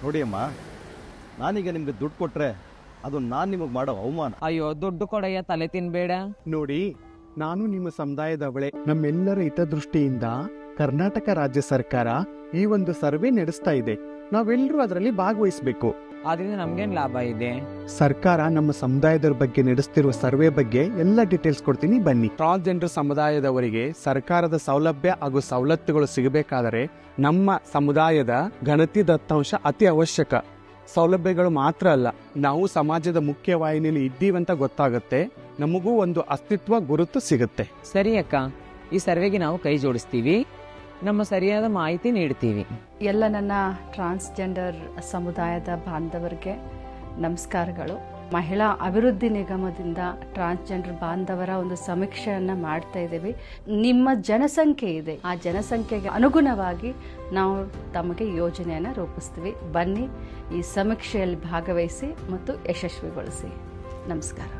ನೋಡಿ ಅಮ್ಮ, ನಾನೀಗ ನಿಮ್ಗೆ ದುಡ್ಡು ಕೊಟ್ರೆ ಅದು ನಾನು ನಿಮಗೆ ಮಾಡೋ ಅವಮಾನ. ಅಯ್ಯೋ ದುಡ್ಡು ಕೊಡಯ್ಯ, ತಲೆ ತಿನ್ಬೇಡ. ನೋಡಿ, ನಾನು ನಿಮ್ಮ ಸಮುದಾಯದವಳೆ. ನಮ್ಮೆಲ್ಲರ ಹಿತದೃಷ್ಟಿಯಿಂದ ಕರ್ನಾಟಕ ರಾಜ್ಯ ಸರ್ಕಾರ ಈ ಒಂದು ಸರ್ವೆ ನಡೆಸ್ತಾ ಇದೆ. ನಾವೆಲ್ಲರೂ ಅದರಲ್ಲಿ ಭಾಗವಹಿಸಬೇಕು. ಆದ್ರಿಂದ ನಮ್ಗೇನ್ ಲಾಭ ಇದೆ? ಸರ್ಕಾರ ನಮ್ಮ ಸಮುದಾಯದ ಬಗ್ಗೆ ನಡೆಸ್ತಿರುವ ಸರ್ವೆ ಬಗ್ಗೆ ಎಲ್ಲ ಡೀಟೇಲ್ಸ್ ಕೊಡ್ತೀನಿ, ಬನ್ನಿ. ಟ್ರಾನ್ಸ್ಜೆಂಡರ್ ಸಮುದಾಯದವರಿಗೆ ಸರ್ಕಾರದ ಸೌಲಭ್ಯ ಹಾಗೂ ಸವಲತ್ತುಗಳು ಸಿಗಬೇಕಾದರೆ ನಮ್ಮ ಸಮುದಾಯದ ಗಣತಿ ದತ್ತಾಂಶ ಅತಿ ಅವಶ್ಯಕ. ಸೌಲಭ್ಯಗಳು ಮಾತ್ರ ಅಲ್ಲ, ನಾವು ಸಮಾಜದ ಮುಖ್ಯವಾಹಿನಿಯಲ್ಲಿ ಇದ್ದೀವಂತ ಗೊತ್ತಾಗುತ್ತೆ, ನಮಗೂ ಒಂದು ಅಸ್ತಿತ್ವ ಗುರುತು ಸಿಗುತ್ತೆ. ಸರಿ ಅಕ್ಕ, ಈ ಸರ್ವೆಗೆ ನಾವು ಕೈ ಜೋಡಿಸ್ತೀವಿ, ನಮ್ಮ ಸರಿಯಾದ ಮಾಹಿತಿ ನೀಡ್ತೀವಿ. ಎಲ್ಲ ನನ್ನ ಟ್ರಾನ್ಸ್ಜೆಂಡರ್ ಸಮುದಾಯದ ಬಾಂಧವರಿಗೆ ನಮಸ್ಕಾರಗಳು. ಮಹಿಳಾ ಅಭಿವೃದ್ಧಿ ನಿಗಮದಿಂದ ಟ್ರಾನ್ಸ್ಜೆಂಡರ್ ಬಾಂಧವರ ಒಂದು ಸಮೀಕ್ಷೆಯನ್ನು ಮಾಡ್ತಾ ಇದ್ದೀವಿ. ನಿಮ್ಮ ಜನಸಂಖ್ಯೆ ಇದೆ, ಆ ಜನಸಂಖ್ಯೆಗೆ ಅನುಗುಣವಾಗಿ ನಾವು ತಮಗೆ ಯೋಜನೆಯನ್ನು ರೂಪಿಸ್ತೀವಿ. ಬನ್ನಿ, ಈ ಸಮೀಕ್ಷೆಯಲ್ಲಿ ಭಾಗವಹಿಸಿ ಮತ್ತು ಯಶಸ್ವಿಗೊಳಿಸಿ. ನಮಸ್ಕಾರ.